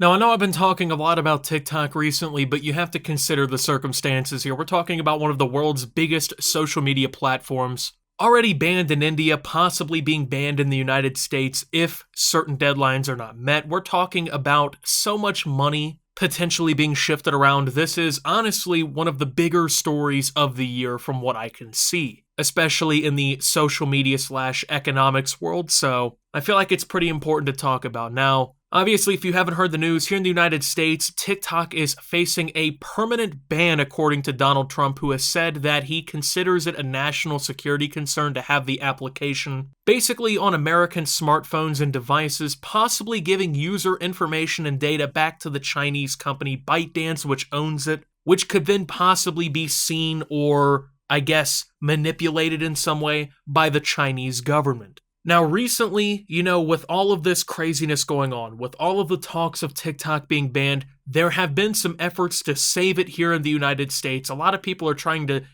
Now, I know I've been talking a lot about TikTok recently, but you have to consider the circumstances here. We're talking about one of the world's biggest social media platforms, already banned in India, possibly being banned in the United States if certain deadlines are not met. We're talking about so much money potentially being shifted around. This is honestly one of the bigger stories of the year from what I can see, especially in the social media / economics world. So I feel like it's pretty important to talk about. Now, obviously, if you haven't heard the news, here in the United States, TikTok is facing a permanent ban according to Donald Trump, who has said that he considers it a national security concern to have the application basically on American smartphones and devices, possibly giving user information and data back to the Chinese company ByteDance, which owns it, which could then possibly be seen or, I guess, manipulated in some way by the Chinese government. Now, recently, with all of this craziness going on, with all of the talks of TikTok being banned, there have been some efforts to save it here in the United States. A lot of people are trying to,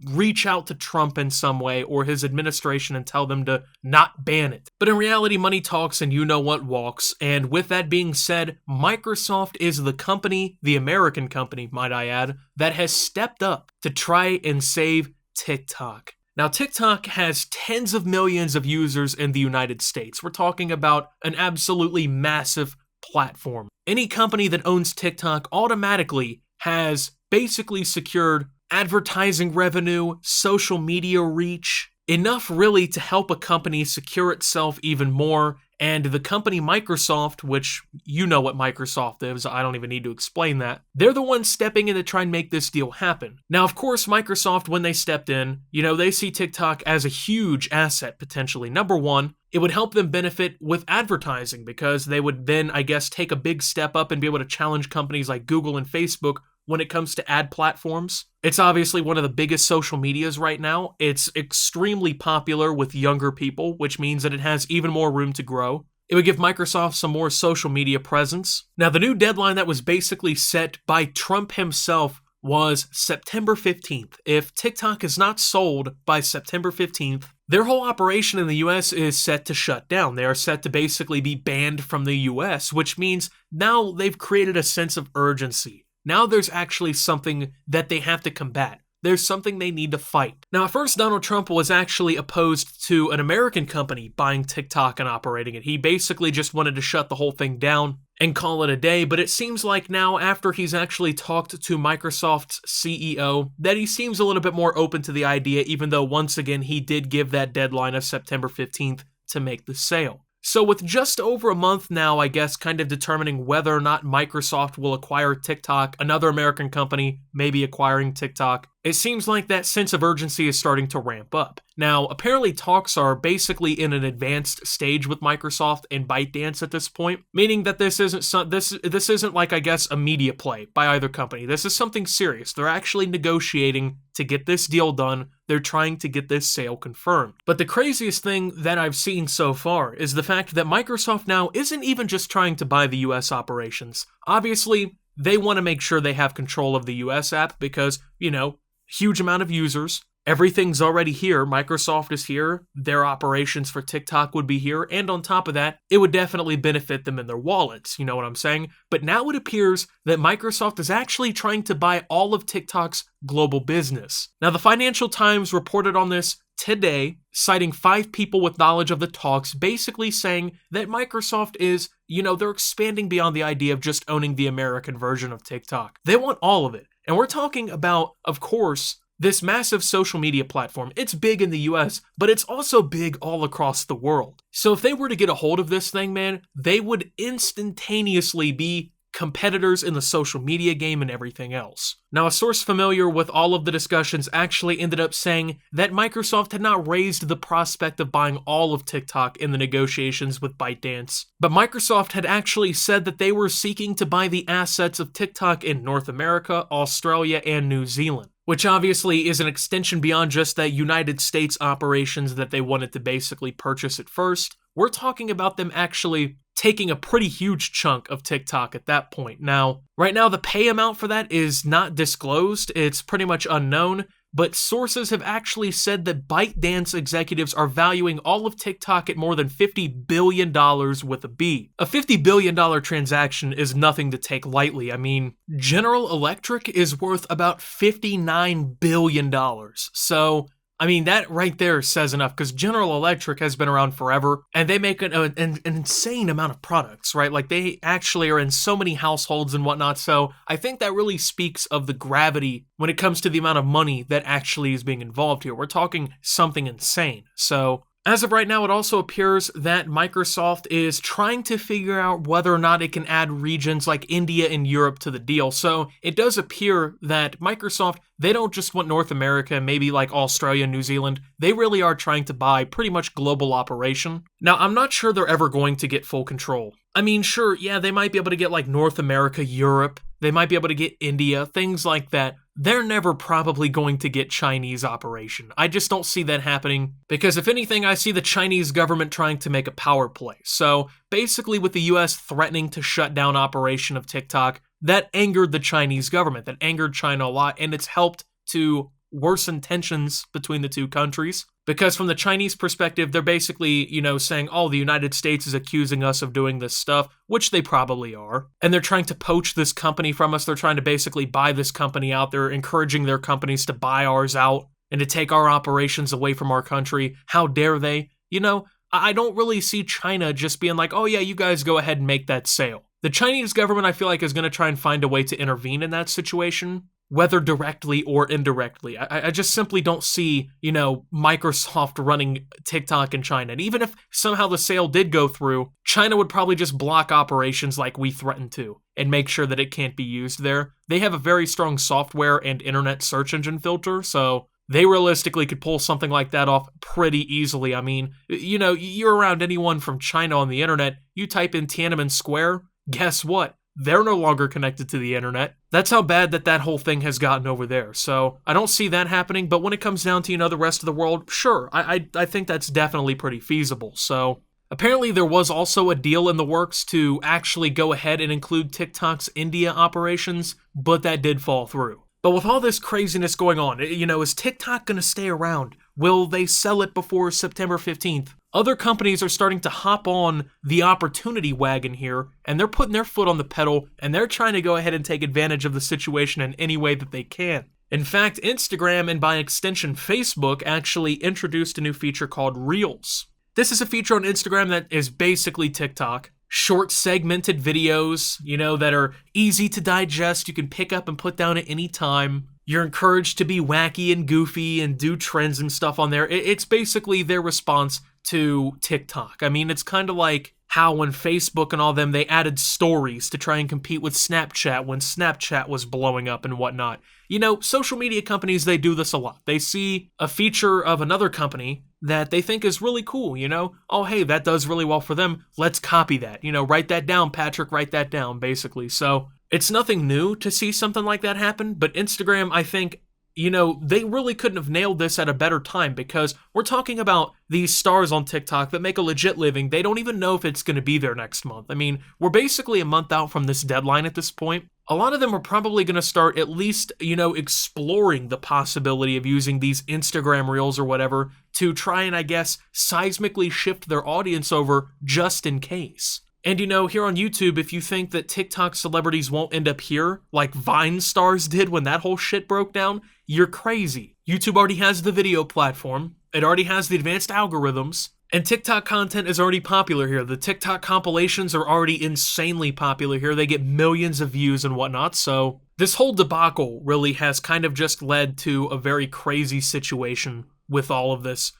reach out to Trump in some way or his administration and tell them to not ban it. But in reality, money talks and you know what walks. And with that being said, Microsoft is the company, the American company, might I add, that has stepped up to try and save TikTok. Now, TikTok has tens of millions of users in the United States. We're talking about an absolutely massive platform. Any company that owns TikTok automatically has basically secured advertising revenue, social media reach, enough really to help a company secure itself even more. And the company Microsoft, which you know what Microsoft is, I don't even need to explain that, they're the ones stepping in to try and make this deal happen. Now, of course, Microsoft, when they stepped in, they see TikTok as a huge asset potentially. Number one, it would help them benefit with advertising because they would then, I guess, take a big step up and be able to challenge companies like Google and Facebook when it comes to ad platforms. It's obviously one of the biggest social medias right now. It's extremely popular with younger people, which means that it has even more room to grow. It would give Microsoft some more social media presence. Now, the new deadline that was basically set by Trump himself was September 15th. If TikTok is not sold by September 15th, their whole operation in the US is set to shut down. They are set to basically be banned from the US, which means now they've created a sense of urgency. Now there's actually something that they have to combat. There's something they need to fight. Now, at first, Donald Trump was actually opposed to an American company buying TikTok and operating it. He basically just wanted to shut the whole thing down and call it a day, but it seems like now, after he's actually talked to Microsoft's CEO, that he seems a little bit more open to the idea, even though, once again, he did give that deadline of September 15th to make the sale. So with just over a month now, I guess, kind of determining whether or not Microsoft will acquire TikTok, another American company maybe acquiring TikTok, it seems like that sense of urgency is starting to ramp up. Now, apparently talks are basically in an advanced stage with Microsoft and ByteDance at this point, meaning that this isn't like, I guess, a media play by either company. This is something serious. They're actually negotiating to get this deal done. They're trying to get this sale confirmed. But the craziest thing that I've seen so far is the fact that Microsoft now isn't even just trying to buy the US operations. Obviously, they want to make sure they have control of the US app because, huge amount of users. Everything's already here. Microsoft is here. Their operations for TikTok would be here. And on top of that, it would definitely benefit them in their wallets. You know what I'm saying? But now it appears that Microsoft is actually trying to buy all of TikTok's global business. Now, the Financial Times reported on this today, citing 5 people with knowledge of the talks, basically saying that Microsoft is, they're expanding beyond the idea of just owning the American version of TikTok. They want all of it. And we're talking about, of course, this massive social media platform. It's big in the US, but it's also big all across the world. So if they were to get a hold of this thing, man, they would instantaneously be competitors in the social media game and everything else. Now, a source familiar with all of the discussions actually ended up saying that Microsoft had not raised the prospect of buying all of TikTok in the negotiations with ByteDance, but Microsoft had actually said that they were seeking to buy the assets of TikTok in North America, Australia, and New Zealand, which obviously is an extension beyond just the United States operations that they wanted to basically purchase at first. We're talking about them actually taking a pretty huge chunk of TikTok at that point. Now, right now, the pay amount for that is not disclosed. It's pretty much unknown. but sources have actually said that ByteDance executives are valuing all of TikTok at more than $50 billion with a B. A $50 billion transaction is nothing to take lightly. I mean, General Electric is worth about $59 billion. So, I mean, that right there says enough, because General Electric has been around forever, and they make an insane amount of products, right? Like, they actually are in so many households and whatnot, so I think that really speaks of the gravity when it comes to the amount of money that actually is being involved here. We're talking something insane. So, as of right now, it also appears that Microsoft is trying to figure out whether or not it can add regions like India and Europe to the deal. So it does appear that Microsoft, they don't just want North America, maybe like Australia, New Zealand. They really are trying to buy pretty much global operation. Now, I'm not sure they're ever going to get full control. I mean, sure, yeah, they might be able to get like North America, Europe. They might be able to get India, things like that. They're never probably going to get Chinese operation. I just don't see that happening, because if anything, I see the Chinese government trying to make a power play. So basically, with the US threatening to shut down operation of TikTok, that angered the Chinese government, that angered China a lot, and it's helped to worsen tensions between the two countries. Because from the Chinese perspective, they're basically, saying, oh, the United States is accusing us of doing this stuff, which they probably are. And they're trying to poach this company from us. They're trying to basically buy this company out. They're encouraging their companies to buy ours out and to take our operations away from our country. How dare they? I don't really see China just being like, oh yeah, you guys go ahead and make that sale. The Chinese government, I feel like, is going to try and find a way to intervene in that situation, whether directly or indirectly. I just simply don't see, Microsoft running TikTok in China. And even if somehow the sale did go through, China would probably just block operations like we threatened to and make sure that it can't be used there. They have a very strong software and internet search engine filter, so they realistically could pull something like that off pretty easily. I mean, you're around anyone from China on the internet, you type in Tiananmen Square, guess what? They're no longer connected to the internet. That's how bad that whole thing has gotten over there. So I don't see that happening, but when it comes down to, the rest of the world, sure, I think that's definitely pretty feasible. So apparently there was also a deal in the works to actually go ahead and include TikTok's India operations, but that did fall through. But with all this craziness going on, is TikTok going to stay around? Will they sell it before September 15th? Other companies are starting to hop on the opportunity wagon here, and they're putting their foot on the pedal, and they're trying to go ahead and take advantage of the situation in any way that they can. In fact, Instagram, and by extension Facebook, actually introduced a new feature called Reels. This is a feature on Instagram that is basically TikTok. Short segmented videos, that are easy to digest, you can pick up and put down at any time. You're encouraged to be wacky and goofy and do trends and stuff on there. It's basically their response to TikTok. I mean, it's kind of like how when Facebook and all them, they added stories to try and compete with Snapchat when Snapchat was blowing up and whatnot. Social media companies, they do this a lot. They see a feature of another company that they think is really cool, Oh, hey, that does really well for them. Let's copy that. Write that down, Patrick, write that down, basically. So it's nothing new to see something like that happen, but Instagram, I think, they really couldn't have nailed this at a better time, because we're talking about these stars on TikTok that make a legit living. They don't even know if it's going to be there next month. I mean, we're basically a month out from this deadline at this point. A lot of them are probably going to start at least, exploring the possibility of using these Instagram Reels or whatever to try and, I guess, seismically shift their audience over just in case. And here on YouTube, if you think that TikTok celebrities won't end up here, like Vine stars did when that whole shit broke down, you're crazy. YouTube already has the video platform, it already has the advanced algorithms, and TikTok content is already popular here. The TikTok compilations are already insanely popular here. They get millions of views and whatnot, so this whole debacle really has kind of just led to a very crazy situation with all of this.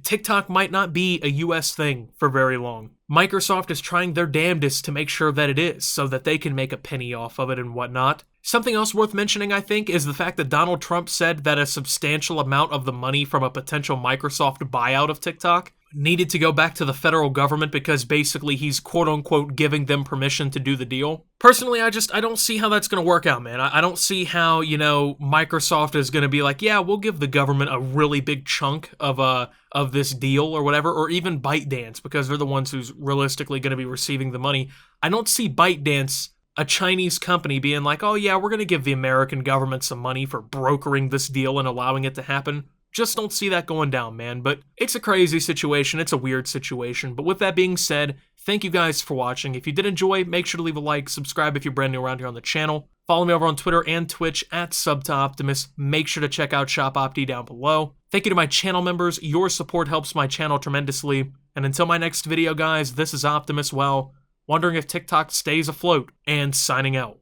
TikTok might not be a US thing for very long. Microsoft is trying their damnedest to make sure that it is, so that they can make a penny off of it and whatnot. Something else worth mentioning, I think, is the fact that Donald Trump said that a substantial amount of the money from a potential Microsoft buyout of TikTok needed to go back to the federal government because basically he's quote-unquote giving them permission to do the deal. Personally, I don't see how that's going to work out, man. I don't see how, Microsoft is going to be like, yeah, we'll give the government a really big chunk of this deal or whatever, or even ByteDance, because they're the ones who's realistically going to be receiving the money. I don't see ByteDance a Chinese company being like, oh yeah, we're going to give the American government some money for brokering this deal and allowing it to happen. Just don't see that going down, man. But it's a crazy situation. It's a weird situation. But with that being said, thank you guys for watching. If you did enjoy, make sure to leave a like, subscribe if you're brand new around here on the channel. Follow me over on Twitter and Twitch at @SubToOptimus. Make sure to check out Shop Opti down below. Thank you to my channel members. Your support helps my channel tremendously. And until my next video, guys, this is Optimus, well, wondering if TikTok stays afloat, and signing out.